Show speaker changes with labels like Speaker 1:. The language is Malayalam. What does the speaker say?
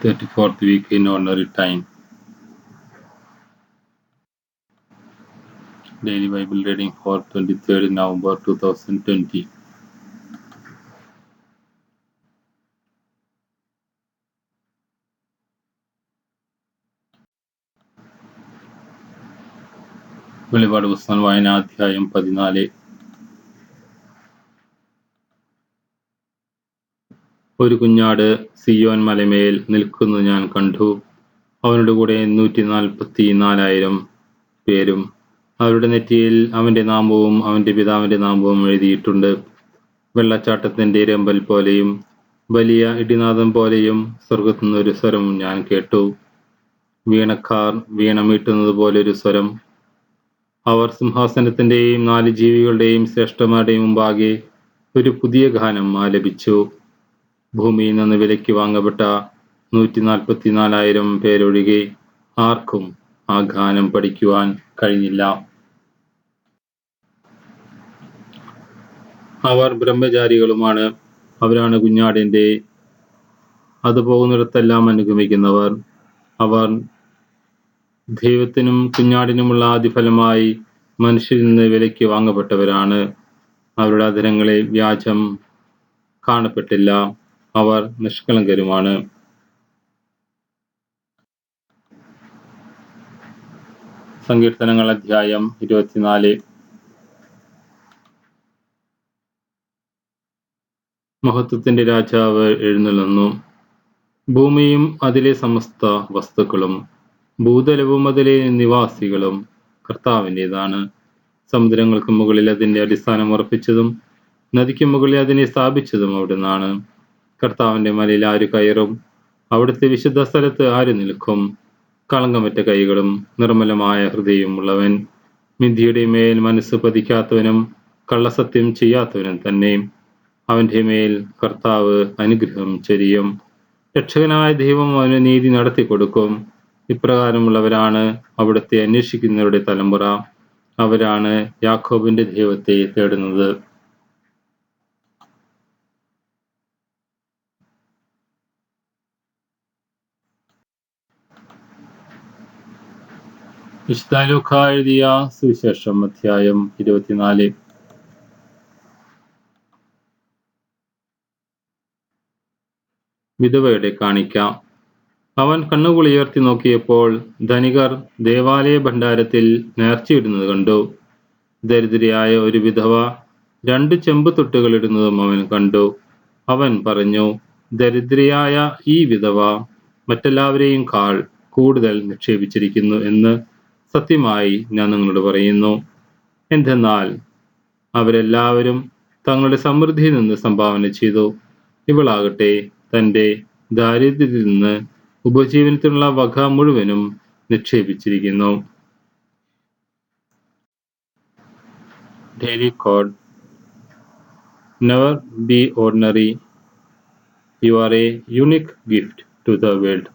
Speaker 1: 34th week in ordinary time. Daily Bible reading for 23rd November 2020. വെളിപാട് പുസ്തകം വായന അധ്യായം 14. ഒരു കുഞ്ഞാട് സിയോൻ മലമേൽ നിൽക്കുന്നത് ഞാൻ കണ്ടു. അവനോട് കൂടെ 144,000 പേരും. അവരുടെ നെറ്റിയിൽ അവന്റെ നാമവും അവന്റെ പിതാവിന്റെ നാമവും എഴുതിയിട്ടുണ്ട്. വെള്ളച്ചാട്ടത്തിന്റെ രമ്പൽ പോലെയും വലിയ ഇടിനാദം പോലെയും സ്വർഗത്തുനിന്ന് ഒരു സ്വരം ഞാൻ കേട്ടു. വീണക്കാർ വീണ മീട്ടുന്നത് പോലൊരു സ്വരം. അവർ സിംഹാസനത്തിന്റെയും 4 ജീവികളുടെയും ശ്രേഷ്ഠന്മാരുടെയും മുമ്പാകെ ഒരു പുതിയ ഗാനം ആലപിച്ചു. ഭൂമിയിൽ നിന്ന് വിലയ്ക്ക് വാങ്ങപ്പെട്ട 144,000 പേരൊഴികെ ആർക്കും ആ ഗാനം പഠിക്കുവാൻ കഴിഞ്ഞില്ല. അവർ ബ്രഹ്മചാരികളുമാണ്. അവരാണ് കുഞ്ഞാടിന്റെ അത് പോകുന്നിടത്തെല്ലാം അനുഗമിക്കുന്നവർ. അവർ ദൈവത്തിനും കുഞ്ഞാടിനുമുള്ള ആദിഫലമായി മനുഷ്യരിൽ നിന്ന് വിലയ്ക്ക് വാങ്ങപ്പെട്ടവരാണ്. അവരുടെ അധരങ്ങളിൽ വ്യാജം കാണപ്പെട്ടില്ല. അവർ നിഷ്കളങ്കരുമാണ്. സങ്കീർത്തനങ്ങൾ അധ്യായം 24. മഹത്വത്തിന്റെ രാജാവ് എഴുന്നള്ളുന്നു. ഭൂമിയും അതിലെ സമസ്ത വസ്തുക്കളും ഭൂതലവും അതിലെ നിവാസികളും കർത്താവിൻ്റെതാണ്. സമുദ്രങ്ങൾക്ക് മുകളിൽ അതിന്റെ അടിസ്ഥാനം ഉറപ്പിച്ചതും നദിക്ക് മുകളിൽ അതിനെ സ്ഥാപിച്ചതും അവിടുന്നാണ്. കർത്താവിന്റെ മലയിൽ ആര് കയറും? അവിടുത്തെ വിശുദ്ധ സ്ഥലത്ത് ആര് നിൽക്കും? കളങ്കമറ്റ കൈകളും നിർമ്മലമായ ഹൃദയവും ഉള്ളവൻ, മിഥ്യയുടെ മേൽ മനസ്സ് പതിക്കാത്തവനും കള്ളസത്യം ചെയ്യാത്തവനും തന്നെ. അവന്റെ മേൽ കർത്താവ് അനുഗ്രഹം ചൊരിയും. രക്ഷകനായ ദൈവം അവന് നീതി നടത്തി കൊടുക്കും. ഇപ്രകാരമുള്ളവരാണ് അവിടുത്തെ അന്വേഷിക്കുന്നവരുടെ തലമുറ. അവരാണ് യാക്കോബിന്റെ ദൈവത്തെ തേടുന്നത്. വിശുദ്ധ ലൂക്കാ എഴുതിയ സുവിശേഷം അധ്യായം 24. വിധവയുടെ കാണിക്ക. അവൻ കണ്ണുകൾ ഉയർത്തി നോക്കിയപ്പോൾ ധനികർ ദേവാലയ ഭണ്ഡാരത്തിൽ നേർച്ചയിടുന്നത് കണ്ടു. ദരിദ്രയായ ഒരു വിധവ 2 ചെമ്പ് തൊട്ടുകൾ ഇടുന്നതും അവൻ കണ്ടു. അവൻ പറഞ്ഞു, ദരിദ്രയായ ഈ വിധവ മറ്റെല്ലാവരെയും കൂടുതൽ നിക്ഷേപിച്ചിരിക്കുന്നു എന്ന് സത്യമായി ഞാൻ നിങ്ങളോട് പറയുന്നു. എന്തെന്നാൽ അവരെല്ലാവരും തങ്ങളുടെ സമൃദ്ധിയിൽ നിന്ന് സംഭാവന ചെയ്തു. ഇവളാകട്ടെ തൻ്റെ ദാരിദ്ര്യത്തിൽ നിന്ന് ഉപജീവനത്തിനുള്ള വക മുഴുവനും നിക്ഷേപിച്ചിരിക്കുന്നു. Daily Code. Never be ordinary. You are a unique gift to the world.